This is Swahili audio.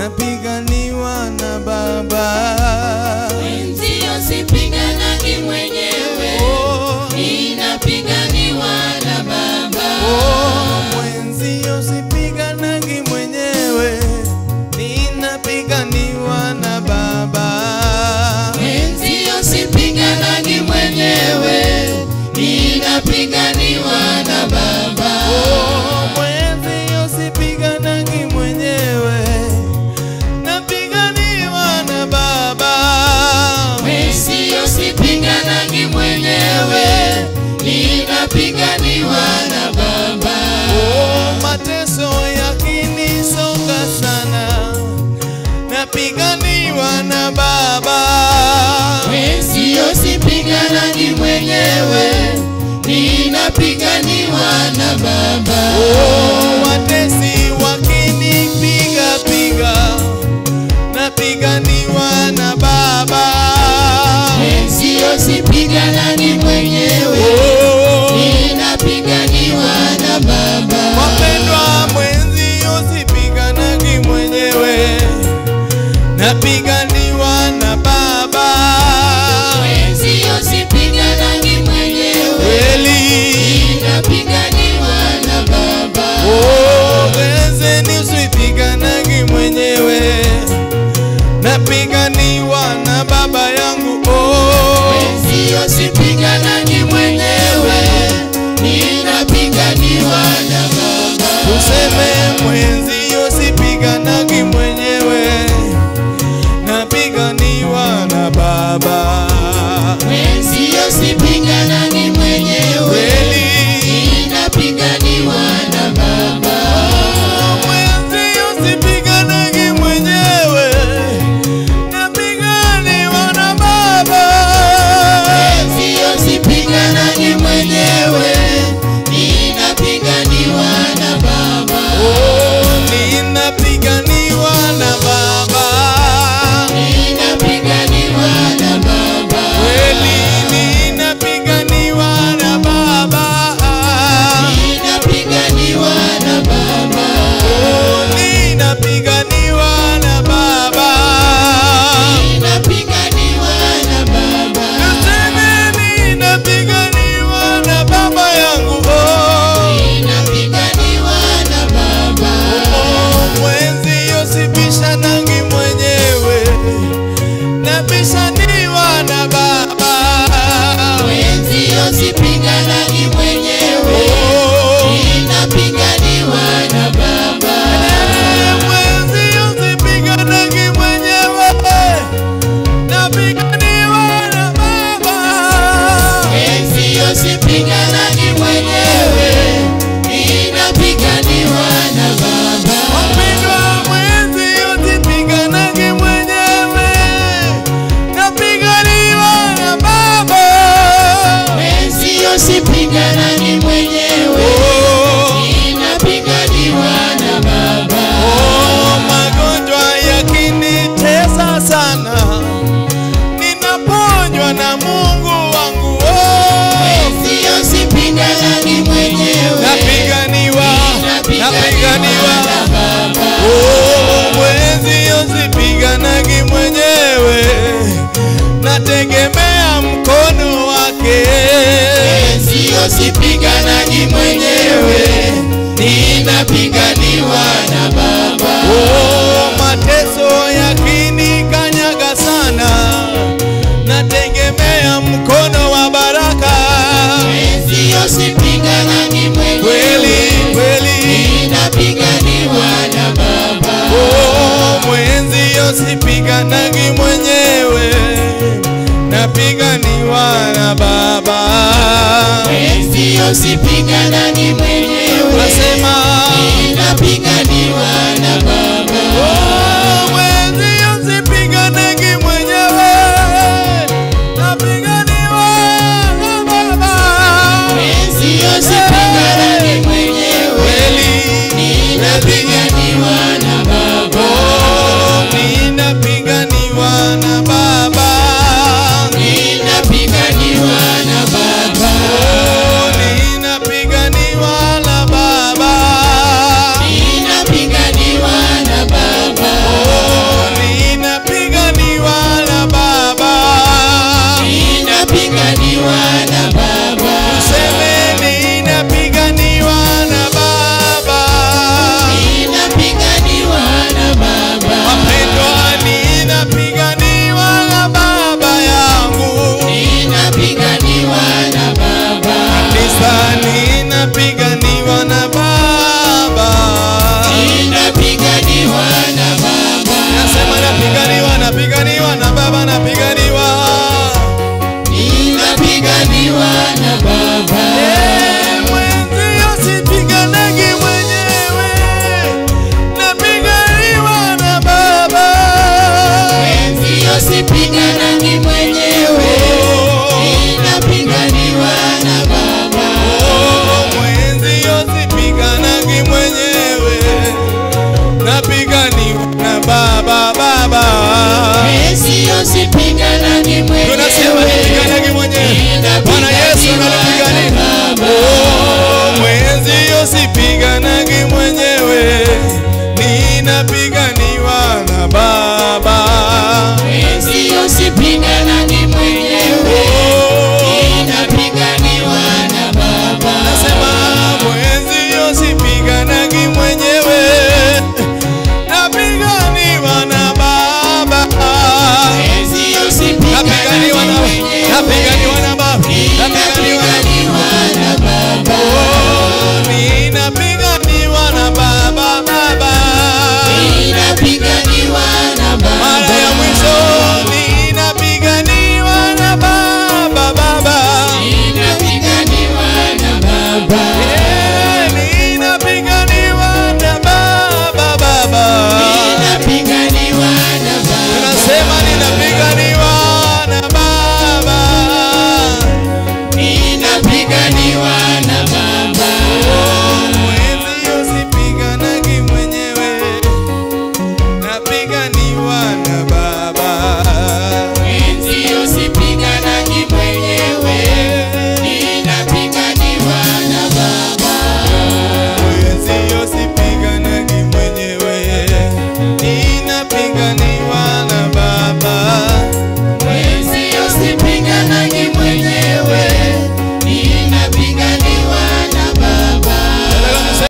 napiganiwa na Baba. Mwenzio sipiganagi mwenyewe, ninapiganiwa na Baba. Mwenzio sipiganagi mwenyewe, ninapiganiwa na Baba. Mwenzio sipiganagi mwenyewe, ninapiganiwa na Baba. Mwenzio sipiganagi mwenyewe, napiganiwa na Baba. Mwenzio sipiganagi mwenyewe, ninapiganiwa na Baba. Mateso yakinisonga sana, napiganiwa na Baba. Mwenzio sipiganagi mwenyewe, ninapiganiwa na Baba. Watesi wakinipiga piga, napiganiwa na Baba. Mwenzio sipiganagi mwenyewe, ninapiganiwa na Baba. Wapendwa, mwenzio sipiganagi mwenyewe, napiganiwa na Baba. Mwenzio sipiganagi mwenyewe, ninapiganiwa na Baba. Mwenzeni usipiganagi mwenyewe, napiganiwa na Baba yangu. Mwenzio sipiganagi mwenyewe, ninapiganiwa na Baba. Tuseme mwenzio sipiganagi mwenyewe, napiganiwa na Baba. Mwenzio sipiganagi mwenyewe, ninapiganiwa na Baba. Mwenzio sipiganagi mwenyewe, napiganiwa na Baba. Mwenzio sipiganagi mwenyewe, ninapiganiwa na Baba. Ninapiganiwa na Baba. Ninapiganiwa na Baba. Kweli ninapiganiwa na Baba. Ninapiganiwa na Baba. Ninapiganiwa na Baba. Ninapiganiwa na Baba. Naseme ninapiganiwa na Baba yangu. Ninapiganiwa na Baba. Mwenzio sibishanagi mwenyewe, nabishaniwa na Baba. Mwenzio sipiganagi mwenyewe, ninapiganiwa na Baba. Mwenzio sipiganagi mwenyewe, napiganiwa na Baba. Mwenzio sipiganagi mwenyewe, ninapiganiwa na Baba. Wapendwa, mwenzio sipiganagi mwenyewe, napiganiwa na Baba. Mwenzio sipiganagi mwenyewe, ninapiganiwa na Baba. Magonjwa yakinitesa sana, ninaponywa na Mungu wangu. Mwenzio sipiganagi mwenyewe, Napiganiwa na Baba. Mwenzio sipiganagi mwenyewe, nategemea mkono wake. Mwenzio sipiganagi mwenyewe, ninapiganiwa na Baba. Mateso yakinikanyaga sana, nategemea mkono wa baraka. Mwenzio sipiganagi mwenyewe, ninapiganiwa na Baba. Mwenzio sipiganagi mwenyewe, napiganiwa na Baba. Mwenzio sipiganagi mwenyewe, Nasema ninapiganiwa na Baba. mwenzio sipiganagi mwenyewe, napiganiwa na Baba. Mwenzio sipiganagi mwenyewe, ninapiganiwa na Baba. Ninapiganiwa na Baba. Ninapiganiwa na Baba. Ninapiganiwa usipigani